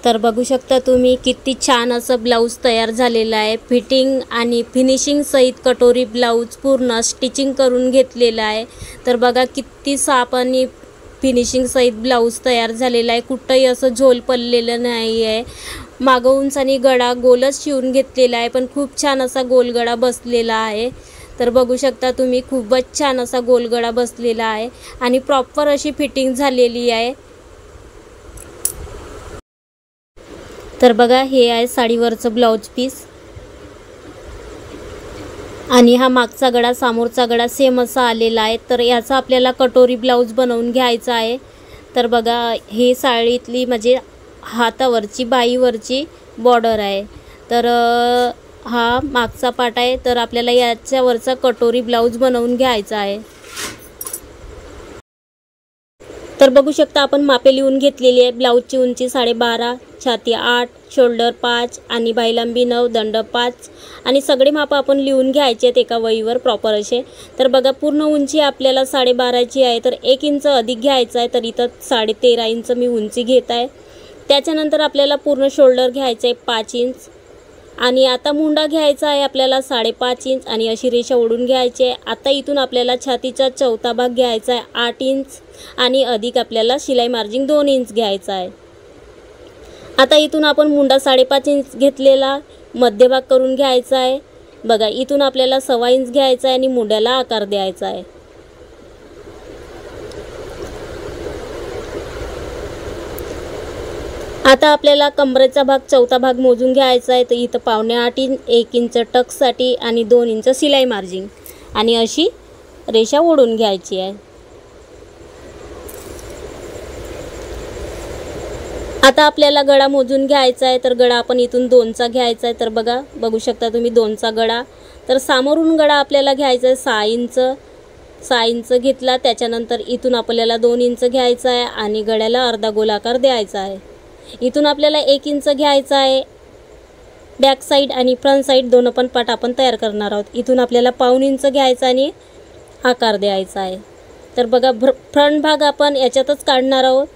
तर बघू शकता तुम्ही किती छान असं ब्लाऊज तयार झालेला आहे। फिटिंग आणि फिनिशिंग सहित कटोरी ब्लाऊज पूर्ण स्टिचिंग करून घेतलेला आहे। तर बघा किती साफ आणि फिनिशिंग सहित ब्लाऊज तयार झालेला आहे। कुठेही असं झोल पडलेलं नाही आहे। मागून आणि गळा गोलच शिवून घेतलेला आहे, पण खूप छान असा गोलगळा बसलेला आहे। तर बघू शकता तुम्ही खूपच छान असा गोलगळा बसलेला आहे आणि प्रॉपर अशी फिटिंग झालेली आहे। तर बघा हे आहे साडीवरचं ब्लाउज पीस आणि हा मागचा गळा समोरचा गळा सेम असा आलेला आहे। तर याचा आपल्याला कटोरी ब्लाउज बनवून घ्यायचा आहे। तर बघा हे साडीतली म्हणजे हातावरची बाईवरची बॉर्डर आहे। तर हा मागचा पार्ट आहे। तर आपल्याला याच्यावरचा कटोरी ब्लाउज बनवून घ्यायचा आहे। तर बघू शकता आपण मापे लिहून घेतलेली आहे। ब्लाऊजची उंची 12.5, छाती 8, शोल्डर 5 आणि बाही लांबी 9, दंड 5 आणि सगळे माप आपण लिहून घ्यायचे आहेत एका वहीवर प्रॉपर असे। तर बघा पूर्ण उंची आपल्याला 12.5ची आहे, तर 1 इंच अधिक घ्यायचा आहे। तर इथं 13.5 इंच मी उंची घेत आहे। त्याच्यानंतर आपल्याला पूर्ण शोल्डर घ्यायचं आहे 5 इंच आणि आता मुंडा घ्यायचा आहे आपल्याला 5.5 इंच आणि अशी रेषा ओढून घ्यायची आहे। आता इथून आपल्याला छातीचा चौथा भाग घ्यायचा आहे 8 इंच आणि अधिक आपल्याला शिलाई मार्जिन 2 इंच घ्यायचा आहे। आता इथून आपण मुंडा 5.5 इंच घेतलेला मध्यभाग करून घ्यायचा आहे। बघा इथून आपल्याला 1.25 इंच घ्यायचा आहे आणि मुंड्याला आकार द्यायचा आहे। आता आपल्याला कमरेचा भाग चौथा भाग मोजून घ्यायचा आहे। तर इथं 7.25 इंच, 1 इंच टक्ससाठी आणि 2 इंच शिलाई मार्जिन आणि अशी रेषा ओढून घ्यायची आहे। आता आपल्याला गळा मोजून घ्यायचा आहे। तर गळा आपण इथून 2चा घ्यायचा आहे। तर बघू शकता तुम्ही 2चा गळा। तर समोरून गळा आपल्याला घ्यायचा आहे 6 इंच घेतला। त्याच्यानंतर इथून आपल्याला 2 इंच घ्यायचा आहे आणि गळ्याला अर्धा गोलाकार द्यायचा आहे। इथून आपल्याला 1 इंच घ्यायचा आहे बॅक साइड आणि फ्रंट साइड दोन पण पार्ट आपण तयार करणार आहोत। इथून आपल्याला 1.25 इंच घ्यायचा आणि आकार द्यायचा आहे। तर बघा फ्रंट भाग आपण याच्यातच काढणार आहोत।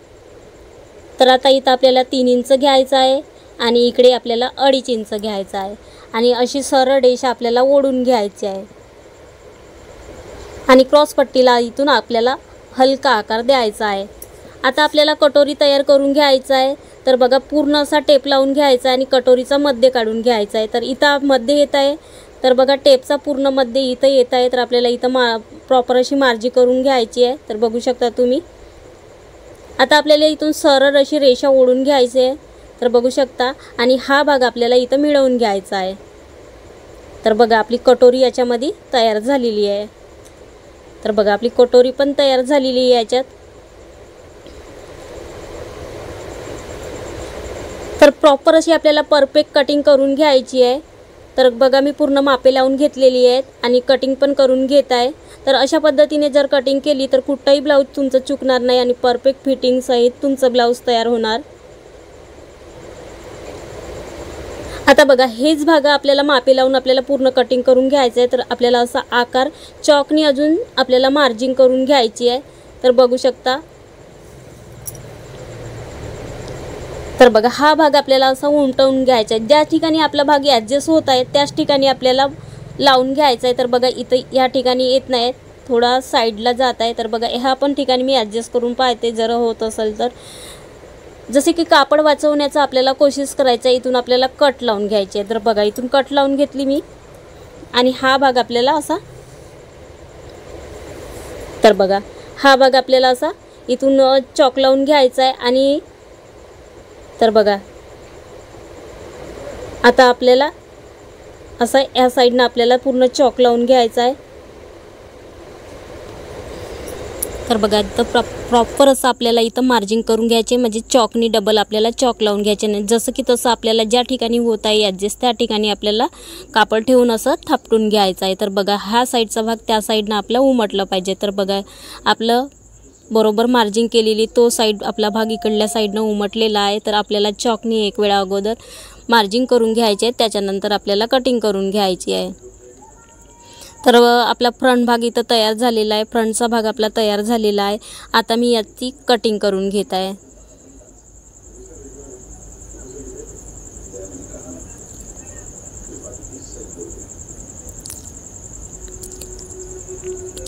तर आता इथं आपल्याला 3 इंच घ्यायचा आहे आणि इकडे आपल्याला 2.5 इंच घ्यायचा आहे आणि अशी सरळ रेषा आपल्याला ओढून घ्यायची आहे आणि क्रॉस पट्टीला इथून आपल्याला हलका आकार द्यायचा आहे। आता आपल्याला कटोरी तयार करून घ्यायचा आहे। तर बघा पूर्ण असा टेप लावून घ्यायचा आणि कटोरीचा मध्य काढून घ्यायचा आहे। तर इथं मध्य येत आहे। तर बघा टेपचा पूर्ण मध्य इथं येत आहे। तर आपल्याला इथं प्रॉपर अशी मार्जिन करून घ्यायची आहे। तर बघू शकता तुम्ही आता आपल्याला इथून सरळ अशी रेषा ओढून घ्यायची आहे। तर बघू शकता आणि हा भाग आपल्याला इथं मिळवून घ्यायचा आहे। तर बघा आपली कटोरी याच्यामध्ये तयार झालेली आहे। तर बघा आपली कटोरी पण तयार झालेली आहे याच्यात। तर प्रॉपर अशी आपल्याला परफेक्ट कटिंग करून घ्यायची आहे। तर बघा मी पूर्ण मापे लावून घेतलेली आहेत आणि कटिंग पण करून घेत आहे। तर अशा पद्धतीने जर कटिंग केली तर कुठलाही ब्लाऊज तुमचं चुकणार नाही आणि परफेक्ट फिटिंग सहित तुमचं ब्लाऊज तयार होणार। आता बघा हेच भाग आपल्याला मापे लावून आपल्याला पूर्ण कटिंग करून घ्यायचं आहे। तर आपल्याला असा आकार चॉकनी अजून आपल्याला मार्जिन करून घ्यायची आहे। तर बघू शकता तर बघा हा भाग आपल्याला असा उमटवून घ्यायचा आहे। ज्या ठिकाणी आपला भाग ॲडजस्ट होत आहे त्याच ठिकाणी आपल्याला लावून घ्यायचा आहे। तर बघा इथं या ठिकाणी येत नाही, थोडा साईडला जात आहे। तर बघा ह्या पण ठिकाणी मी ॲडजस्ट करून पाहते जर होत असेल तर। जसे की कापड वाचवण्याचा आपल्याला कोशिश करायचा आहे। इथून आपल्याला कट लावून घ्यायची आहे। तर बघा इथून कट लावून घेतली मी आणि हा भाग आपल्याला असा तर बघा हा भाग आपल्याला असा इथून चॉक लावून घ्यायचा आहे आणि तर बघा आता आपल्याला असं या साइडनं आपल्याला पूर्ण चॉक लावून घ्यायचा आहे। तर बघा इथं प्रॉपर असं आपल्याला इथं मार्जिन करून घ्यायचे, म्हणजे चॉकनी डबल आपल्याला चॉक लावून घ्यायचे नाही। जसं की तसं आपल्याला ज्या ठिकाणी होत आहे ॲडजस्ट त्या ठिकाणी आपल्याला कापड ठेवून असं थापटून घ्यायचं आहे। तर बघा हा साईडचा भाग त्या साईडनं आपलं उमटलं पाहिजे। तर बघा आपलं बरोबर मार्जिन केलेली तो साइड आपला भाग इकडल्या साइडनं उमटलेला आहे। तर आपल्याला चॉकनी एक वेळा अगोदर मार्जिन करून घ्यायचे आहे, त्याच्यानंतर आपल्याला कटिंग करून घ्यायची आहे। तर आपला फ्रंट भाग इथं तयार झालेला आहे, फ्रंटचा भाग आपला तयार झालेला आहे। आता मी याची कटिंग करून घेत आहे।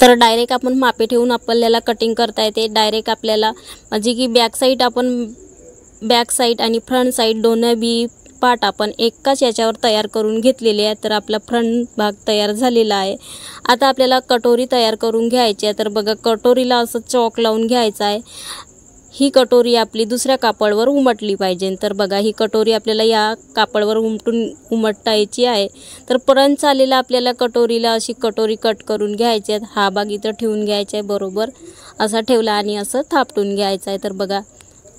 तर डायरेक्ट आपण मापे ठेवून आपल्याला कटिंग करता येते। डायरेक्ट आपल्याला म्हणजे की बॅक साईड आणि फ्रंट साईड दोन्ही बी पार्ट आपण एकाच याच्यावर तयार करून घेतलेले आहे। तर आपला फ्रंट भाग तयार झालेला आहे। आता आपल्याला कटोरी तयार करून घ्यायची आहे। तर बघा कटोरीला असं चॉक लावून घ्यायचा आहे। ही कटोरी आपली दुसऱ्या कापडावर उमटली पाहिजे। तर बघा ही कटोरी आपल्याला या कापडावर उमटायची आहे। तर पर्यंत आलेला आपल्याला कटोरीला अशी कटोरी कट करून घ्यायची आहे। हा भाग इथं ठेवून घ्यायचा आहे, बरोबर असा ठेवला आणि असं थापटून घ्यायचं आहे। तर बघा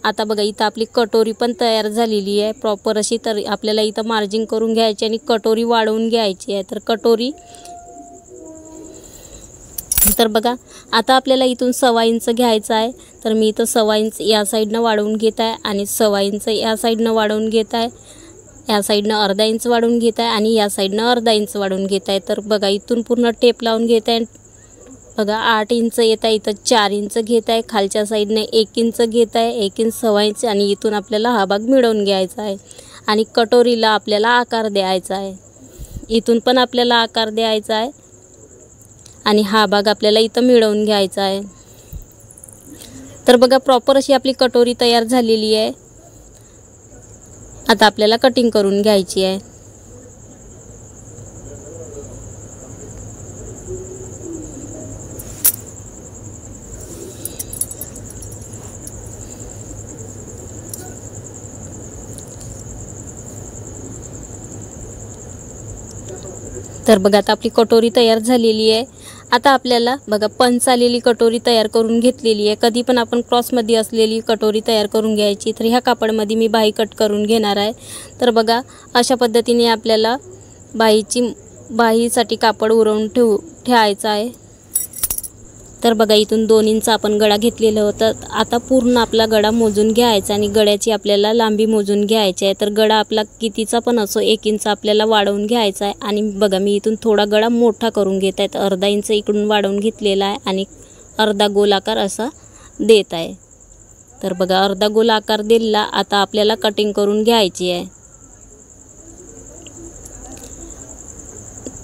आता बघा इथं आपली कटोरी पण तयार झालेली आहे प्रॉपर अशी। तर आपल्याला इथं मार्जिंग करून घ्यायची आणि कटोरी वाढवून घ्यायची आहे। तर कटोरी तर बघा आता आपल्याला इथून 1.25 इंच घ्यायचं आहे। तर मी इथं 1.25 इंच या साईडनं वाढवून घेत आहे आणि 1.25 इंच या साईडनं वाढवून घेत आहे, या साईडनं अर्धा इंच वाढवून घेत आहे आणि या साईडनं अर्धा इंच वाढवून घेत आहे। तर बघा इथून पूर्ण टेप लावून घेत आहे। बघा 8 इंच येत आहे, इथं 4 इंच घेत आहे, खालच्या साईडने 1 इंच घेत आहे, 1 इंच 1.25 इंच आणि इथून आपल्याला हा भाग मिळवून घ्यायचा आहे आणि कटोरीला आपल्याला आकार द्यायचा आहे। इथून पण आपल्याला आकार द्यायचा आहे आणि हा भाग आपल्याला इथं मिळवून घ्यायचा आहे। तर बघा प्रॉपर अशी आपली कटोरी तयार झालेली आहे। आता आपल्याला कटिंग करून घ्यायची आहे। तर बघा आता आपली कटोरी तयार झालेली आहे। आता आपल्याला बघा पंच आलेली कटोरी तयार करून घेतलेली आहे। कधी पण आपण क्रॉसमध्ये असलेली कटोरी तयार करून घ्यायची। तर ह्या कापडामध्ये मी बाही कट करून घेणार आहे। तर बघा अशा पद्धतीने आपल्याला बाहीसाठी कापड उरवून ठेवायचं आहे। तर बघा इथून 2 इंच आपण गळा घेतलेलं होतं। आता पूर्ण आपला गळा मोजून घ्यायचा आणि गळ्याची आपल्याला लांबी मोजून घ्यायची आहे। तर गळा आपला कितीचा पण असो 1 इंच आपल्याला वाढवून घ्यायचा आहे आणि बघा मी इथून थोडा गळा मोठा करून घेत आहे। तर अर्धा इंच इकडून वाढवून घेतलेला आहे आणि अर्धा गोल आकार असा देत आहे। तर बघा अर्धा गोल आकार दिला। आता आपल्याला कटिंग करून घ्यायची आहे।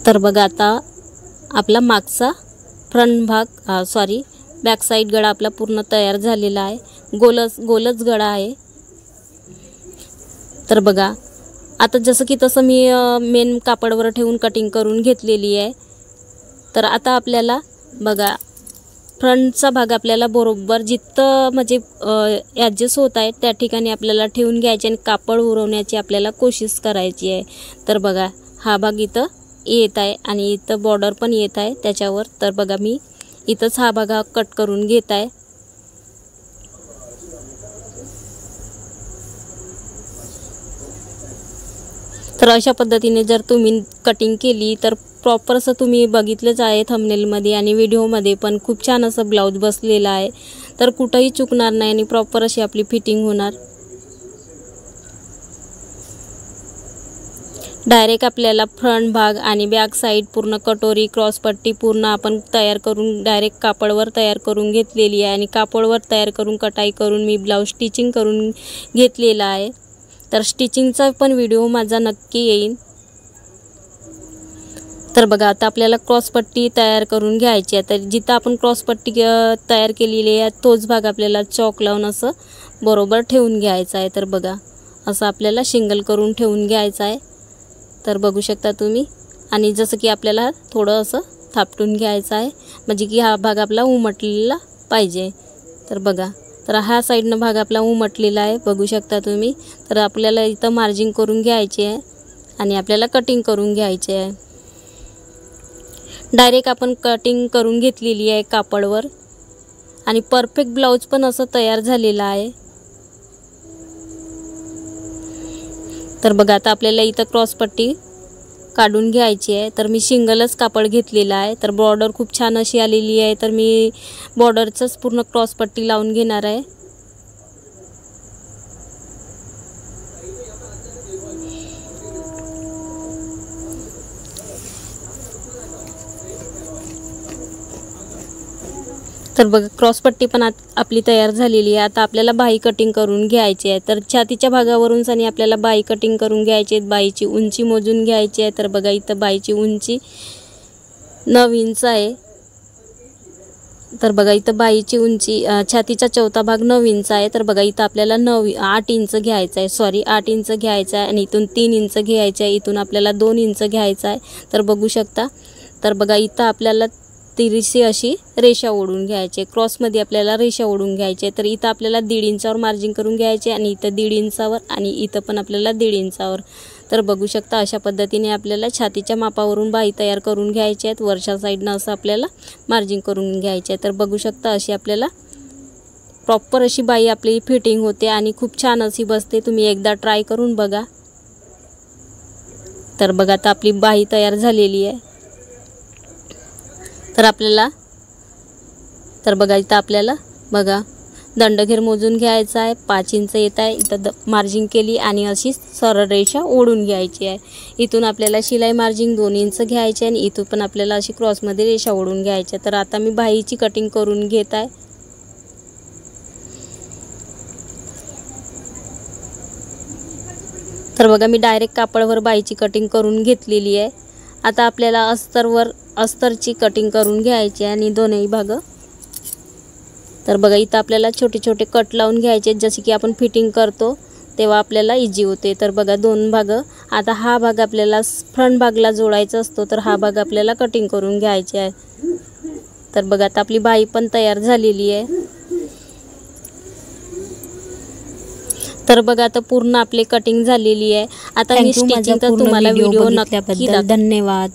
तर बघा आता आपला मागचा फ्रंट भाग बॅक साईड गळा आपला पूर्ण तयार झालेला आहे। गोलच गळा आहे। तर बघा आता जसं की तसं मी मेन कापडावर ठेवून कटिंग करून घेतलेली आहे। तर आता आपल्याला बघा फ्रंटचा भाग आपल्याला बरोबर जिथं म्हणजे ॲडजस्ट होत आहे त्या ठिकाणी आपल्याला ठेवून घ्यायचे आणि कापड उरवण्याची आपल्याला कोशिश करायची आहे। तर बघा हा भाग इथं येत आहे आणि इथं बॉर्डर पण येत आहे त्याच्यावर। तर बघा मी इथंच हा भाग कट करून घेत आहे। तर अशा पद्धतीने जर तुम्ही कटिंग केली तर प्रॉपर असं तुम्ही बघितलंच आहे थंबनेलमध्ये आणि व्हिडिओमध्ये पण खूप छान असं ब्लाऊज बसलेला आहे। तर कुठंही चुकणार नाही आणि प्रॉपर अशी आपली फिटिंग होणार। डायरेक्ट आपल्याला फ्रंट भाग आणि बॅक साईड पूर्ण कटोरी क्रॉसपट्टी पूर्ण आपण तयार करून डायरेक्ट कापडावर तयार करून घेतलेली आहे आणि कापडावर तयार करून कटाई करून मी ब्लाऊज स्टिचिंग करून घेतलेला आहे। तर स्टिचिंगचा पण व्हिडिओ माझा नक्की येईल। तर बघा आता आपल्याला क्रॉसपट्टी तयार करून घ्यायची आहे। तर जिथं आपण क्रॉसपट्टी तयार केलेली आहे तोच भाग आपल्याला चॉक लावून असं बरोबर ठेवून घ्यायचा आहे। तर बघा असं आपल्याला शिंगल करून ठेवून घ्यायचं आहे। तर बघू शकता तुम्ही आणि जसं की आपल्याला थोडं असं थापटून घ्यायचं आहे म्हणजे की हा भाग आपला उमटलेला पाहिजे। तर बघा तर हा साईडनं भाग आपला उमटलेला आहे बघू शकता तुम्ही। तर आपल्याला इथं मार्जिंग करून घ्यायची आहे आणि आपल्याला कटिंग करून घ्यायची आहे। डायरेक्ट आपण कटिंग करून घेतलेली आहे कापडावर आणि परफेक्ट ब्लाऊज पण असं तयार झालेला आहे। तर बघा आता आपल्याला इथं क्रॉसपट्टी काढून घ्यायची आहे। तर मी सिंगलच कापड घेतलेला आहे। तर बॉर्डर खूप छान अशी आलेली आहे। तर मी बॉर्डरचंच पूर्ण क्रॉसपट्टी लावून घेणार आहे। तर बघा क्रॉसपट्टी पण आपली तयार झालेली आहे। आता आपल्याला बाही कटिंग करून घ्यायची आहे। तर छातीच्या भागावरून आणि आपल्याला बाही कटिंग करून घ्यायची आहे। बाहीची उंची मोजून घ्यायची आहे। तर बघा इथं बाहीची उंची 9 इंच आहे। तर बघा इथं बाईची उंची छातीचा चौथा भाग 9 इंच आहे. तर बघा इथं आपल्याला 8 इंच घ्यायचं आहे, 8 इंच घ्यायचं आहे आणि इथून 3 इंच घ्यायचं आहे, इथून आपल्याला 2 इंच घ्यायचं आहे. तर बघू शकता. तर बघा इथं आपल्याला तिरशी अशी रेषा ओढून घ्यायची, क्रॉसमध्ये आपल्याला रेषा ओढून घ्यायची. तर इथं आपल्याला 1.5 इंचावर मार्जिन करून घ्यायचे आणि इथं 1.5 इंचावर आणि इथं पण आपल्याला 1.5 इंचावर. तर बघू शकता अशा पद्धतीने आपल्याला छातीच्या मापावरून बाही तयार करून घ्यायचे आहेत. वरच्या साईडनं असं आपल्याला मार्जिन करून घ्यायचे आहे. तर बघू शकता अशी आपल्याला प्रॉपर अशी बाही आपली फिटिंग होते आणि खूप छान अशी बसते. तुम्ही एकदा ट्राय करून बघा. तर बघा आता आपली बाही तयार झालेली आहे. तर बघा इथं आपल्याला बघा दंडघेर मोजून घ्यायचा आहे, 5 इंच येत आहे. इथं मार्जिन केली आणि अशी सरळ रेषा ओढून घ्यायची आहे. इथून आपल्याला शिलाई मार्जिन 2 इंच घ्यायचे आणि इथून पण आपल्याला अशी क्रॉसमध्ये रेषा ओढून घ्यायची. तर आता मी बाहीची कटिंग करून घेत आहे. तर बघा मी डायरेक्ट कापडावर बाहीची कटिंग करून घेतलेली आहे. आता आपल्याला अस्तरची कटिंग करून घ्यायची आणि दोन्ही भाग. तर बघा इथं आपल्याला छोटे छोटे कट लावून घ्यायचे, जसे की आपण फिटिंग करतो तेव्हा आपल्याला इजी होते. तर बघा 2 भाग. आता हा भाग आपल्याला फ्रंट भागला जोडायचा असतो, तर हा भाग आपल्याला कटिंग करून घ्यायचे आहे. तर बघा आता आपली बाही पण तयार झालेली आहे. तर बघा आता पूर्ण आपली कटिंग झालेली आहे. आता मी स्टिचिंगचा तुम्हाला व्हिडिओ नक्की दाखवेन. धन्यवाद.